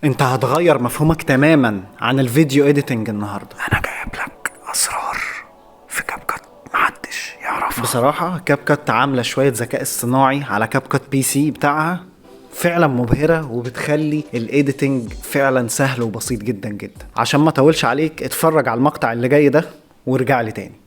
انت هتغير مفهومك تماما عن الفيديو اديتنج النهارده. انا جايب لك اسرار في كاب كات محدش يعرفها. بصراحه كاب كات عامله شويه ذكاء اصطناعي على كاب كات بي سي بتاعها، فعلا مبهره وبتخلي الايديتنج فعلا سهل وبسيط جدا جدا. عشان ما اطولش عليك، اتفرج على المقطع اللي جاي ده وارجع لي تاني.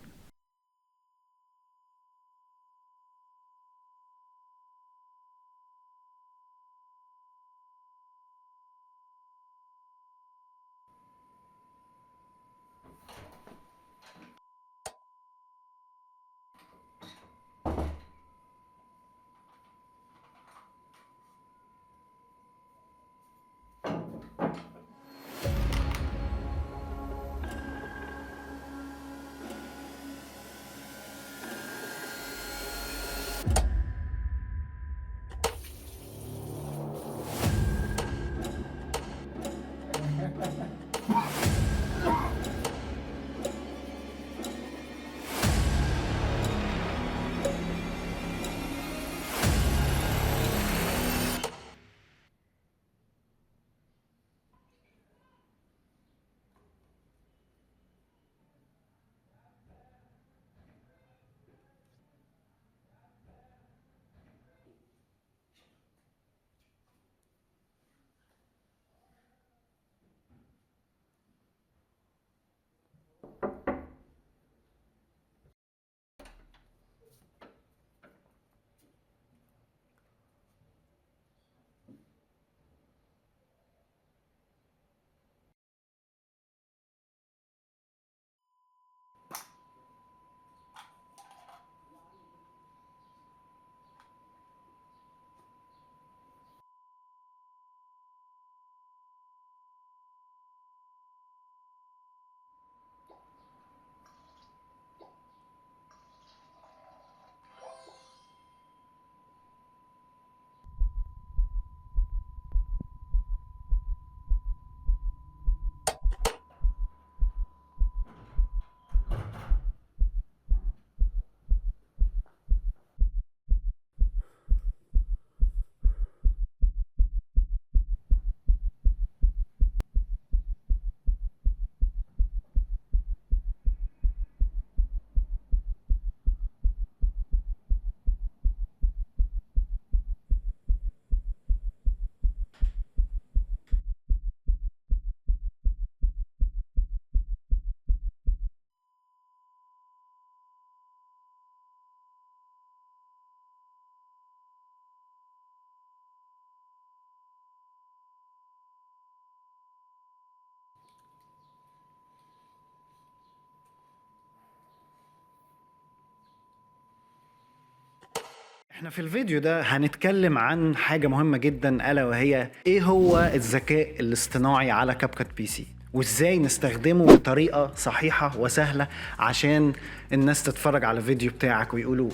احنا في الفيديو ده هنتكلم عن حاجة مهمة جدا، ألا وهي ايه هو الذكاء الاصطناعي على كاب كات بي سي، وازاي نستخدمه بطريقة صحيحة وسهلة عشان الناس تتفرج على الفيديو بتاعك ويقولوا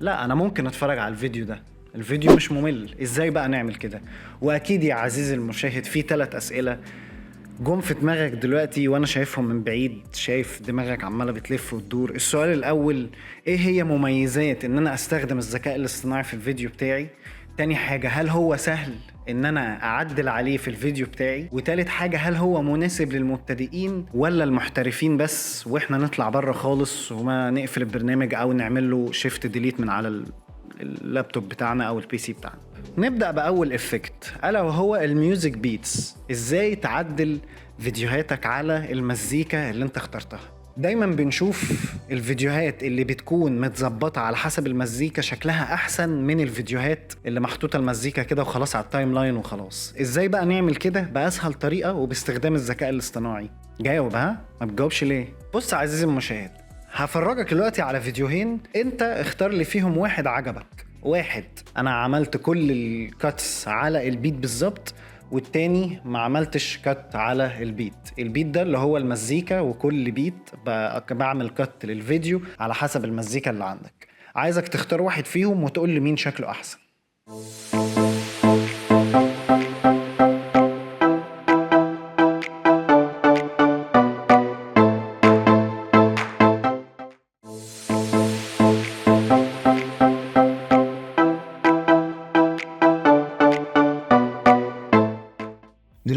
لا انا ممكن اتفرج على الفيديو ده، الفيديو مش ممل. ازاي بقى نعمل كده؟ واكيد يا عزيزي المشاهد في 3 اسئلة جم في دماغك دلوقتي وانا شايفهم من بعيد، شايف دماغك عماله بتلف وتدور. السؤال الاول، ايه هي مميزات ان انا استخدم الذكاء الاصطناعي في الفيديو بتاعي؟ تاني حاجة، هل هو سهل ان انا اعدل عليه في الفيديو بتاعي؟ وتالت حاجة، هل هو مناسب للمبتدئين ولا المحترفين بس، واحنا نطلع بره خالص وما نقفل البرنامج او نعمل له شيفت ديليت من على اللابتوب بتاعنا او البي سي بتاعنا؟ نبدأ بأول افكت، ألا وهو الميوزك بيتس. ازاي تعدل فيديوهاتك على المزيكا اللي انت اخترتها؟ دايما بنشوف الفيديوهات اللي بتكون متظبطة على حسب المزيكا شكلها احسن من الفيديوهات اللي محطوطة المزيكا كده وخلاص على التايم لاين وخلاص. ازاي بقى نعمل كده بأسهل طريقة وباستخدام الذكاء الاصطناعي؟ جاوب، ها ما بتجاوبش ليه؟ بص يا عزيزي المشاهد، هفرجك دلوقتي على فيديوهين، انت اختار لي فيهم واحد عجبك. واحد انا عملت كل الكاتس على البيت بالظبط، والتاني ما عملتش كات على البيت. البيت ده اللي هو المزيكا، وكل بيت بعمل كات للفيديو على حسب المزيكا اللي عندك. عايزك تختار واحد فيهم وتقول لي مين شكله احسن.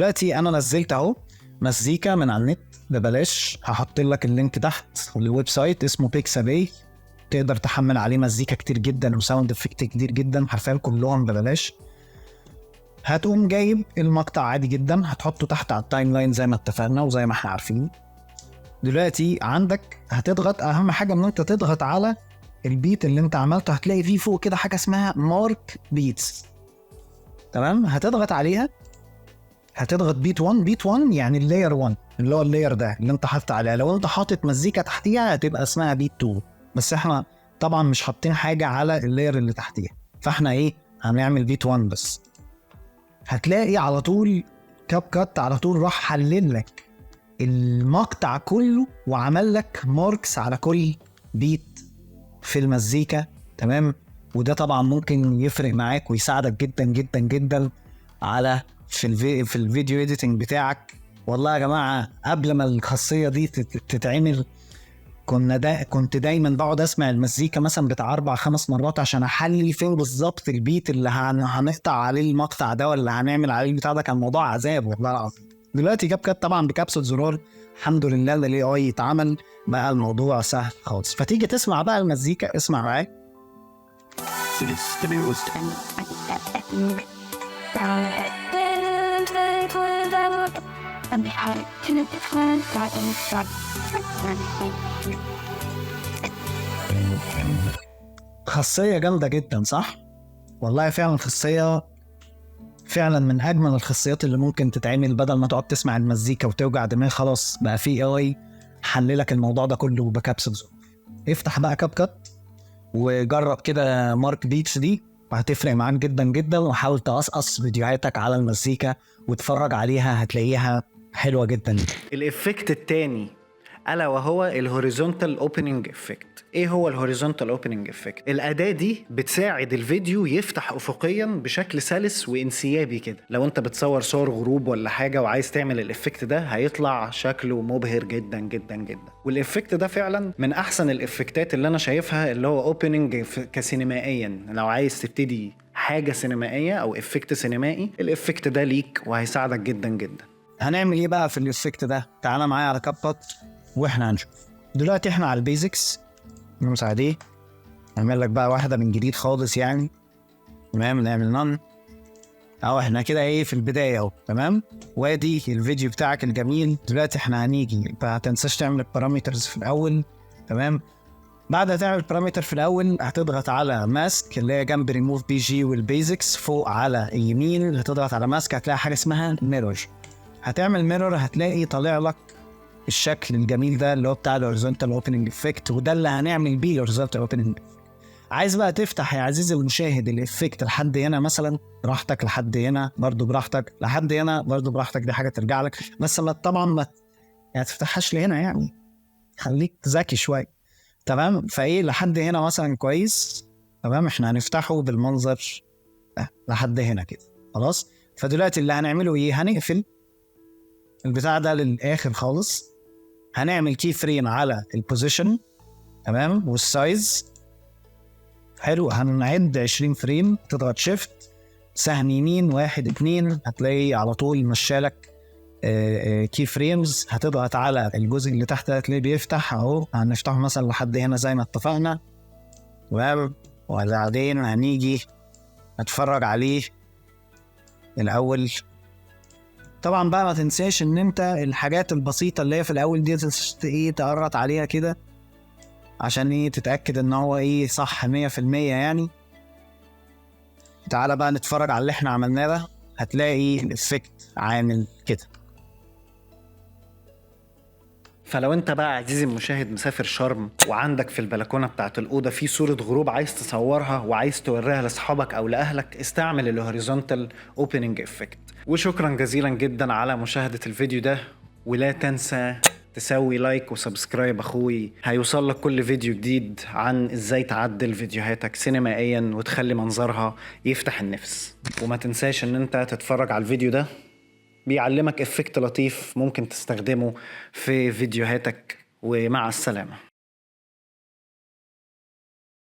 دلوقتي انا نزلت اهو مزيكا من على النت ببلاش، هحط لك اللينك تحت للويب سايت اسمه بيكساباي، تقدر تحمل عليه مزيكا كتير جدا وساوند افكت كتير جدا، حرفيا كلهم ببلاش. هتقوم جايب المقطع عادي جدا، هتحطه تحت على التايم لاين زي ما اتفقنا وزي ما احنا عارفين. دلوقتي عندك هتضغط، اهم حاجه ان انت تضغط على البيت اللي انت عملته، هتلاقي فيه فوق كده حاجه اسمها مارك بيتس، تمام؟ هتضغط عليها، هتضغط بيت 1. بيت 1 يعني اللاير 1 اللي هو اللاير ده اللي انت حاطط عليها. لو انت حاطط مزيكا تحتيها هتبقى اسمها بيت 2، بس احنا طبعا مش حاطين حاجه على اللاير اللي تحتيها، فاحنا ايه هنعمل بيت 1 بس. هتلاقي على طول كاب كات على طول راح حلل لك المقطع كله وعمل لك ماركس على كل بيت في المزيكا، تمام؟ وده طبعا ممكن يفرق معاك ويساعدك جدا جدا جدا على في الفيديو اديتنج بتاعك. والله يا جماعه قبل ما الخاصيه دي تتعمل كنت دايما بقعد اسمع المزيكا مثلا بتاع 4-5 مرات عشان احلل فين بالظبط البيت اللي هنقطع عليه المقطع ده ولا هنعمل عليه البتاع ده. كان موضوع عذاب والله العظيم. دلوقتي كاب كات طبعا بكبسة زرار الحمد لله الاي اي اتعمل، بقى الموضوع سهل خالص. فتيجي تسمع بقى المزيكا، اسمع معايا. خاصية جامدة جدا صح؟ والله فعلا خاصية فعلا من اجمل الخاصيات اللي ممكن تتعمل، بدل ما تقعد تسمع المزيكا وتوجع دماغ. خلاص بقى في اي حللك الموضوع ده كله بكبسة زرار. افتح بقى كاب كات وجرب كده مارك بيتس دي، وهتفرق معاك جدا جدا. وحاول تقصقص فيديوهاتك على المزيكا وتفرج عليها، هتلاقيها حلوة جدا. الافكت التاني الا وهو الهوريزونتال اوبننج افكت. ايه هو الهوريزونتال اوبننج افكت؟ الاداه دي بتساعد الفيديو يفتح افقيا بشكل سلس وانسيابي كده. لو انت بتصور صور غروب ولا حاجه وعايز تعمل الافكت ده، هيطلع شكله مبهر جدا جدا جدا. والافكت ده فعلا من احسن الافكتات اللي انا شايفها، اللي هو اوبننج كسينمائيا. لو عايز تبتدي حاجه سينمائيه او افكت سينمائي، الافكت ده ليك وهيساعدك جدا جدا. هنعمل ايه بقى في الافكت ده؟ تعالى معايا على كاب كات واحنا هنشوف. دلوقتي احنا على البيزكس نمسح عليه، نعمل لك بقى واحده من جديد خالص يعني، تمام؟ نعمل نون اهو. احنا كده ايه في البدايه اهو، تمام؟ وادي الفيديو بتاعك الجميل. دلوقتي احنا هنيجي، ما تنساش تعمل البارامترز في الاول، تمام؟ بعد ما تعمل البارامتر في الاول هتضغط على ماسك اللي هي جنب ريموف بي جي والبيزكس. فوق على اليمين هتضغط على ماسك، هتلاقي حاجه اسمها ميرور. هتعمل ميرور، هتلاقي طالع لك الشكل الجميل ده اللي هو بتاع الهوريزونتال اوبننج افكت، وده اللي هنعمل بيه الهوريزونتال اوبننج. عايز بقى تفتح يا عزيزي المشاهد الافكت لحد هنا مثلا براحتك، لحد هنا برضو براحتك، لحد هنا برضو براحتك، دي حاجه ترجع لك. بس طبعا ما يعني تفتحهاش لهنا، يعني خليك ذكي شويه، تمام؟ فايه لحد هنا مثلا كويس، تمام؟ احنا هنفتحه بالمنظر ده لحد هنا كده خلاص. فدلوقتي اللي هنعمله ايه؟ هنقفل البتاع ده للاخر خالص، هنعمل كي فريم على البوزيشن، تمام؟ والسايز حلو. هنعد 20 فريم، تضغط شيفت سهم يمين 1 2، هتلاقي على طول مشالك كي فريمز. هتضغط على الجزء اللي تحت هتلاقيه بيفتح اهو. هنفتحه مثلا لحد هنا زي ما اتفقنا، وبعدين هنيجي نتفرج عليه الاول. طبعا بقى ما تنساش ان انت الحاجات البسيطه اللي هي في الاول دي ايه تقرط عليها كده عشان ايه تتاكد ان هو ايه صح 100% يعني. تعالى بقى نتفرج على اللي احنا عملناه ده، هتلاقي الافكت عامل كده. فلو انت بقى عزيزي المشاهد مسافر شرم وعندك في البلكونه بتاعت الاوضه في صوره غروب عايز تصورها وعايز توريها لاصحابك او لاهلك، استعمل الهوريزونتال اوبننج افكت. وشكرا جزيلا جدا على مشاهده الفيديو ده، ولا تنسى تسوي لايك وسبسكرايب اخوي، هيوصل لك كل فيديو جديد عن ازاي تعدل فيديوهاتك سينمائيا وتخلي منظرها يفتح النفس. وما تنساش ان انت تتفرج على الفيديو ده، بيعلمك افكت لطيف ممكن تستخدمه في فيديوهاتك. ومع السلامة.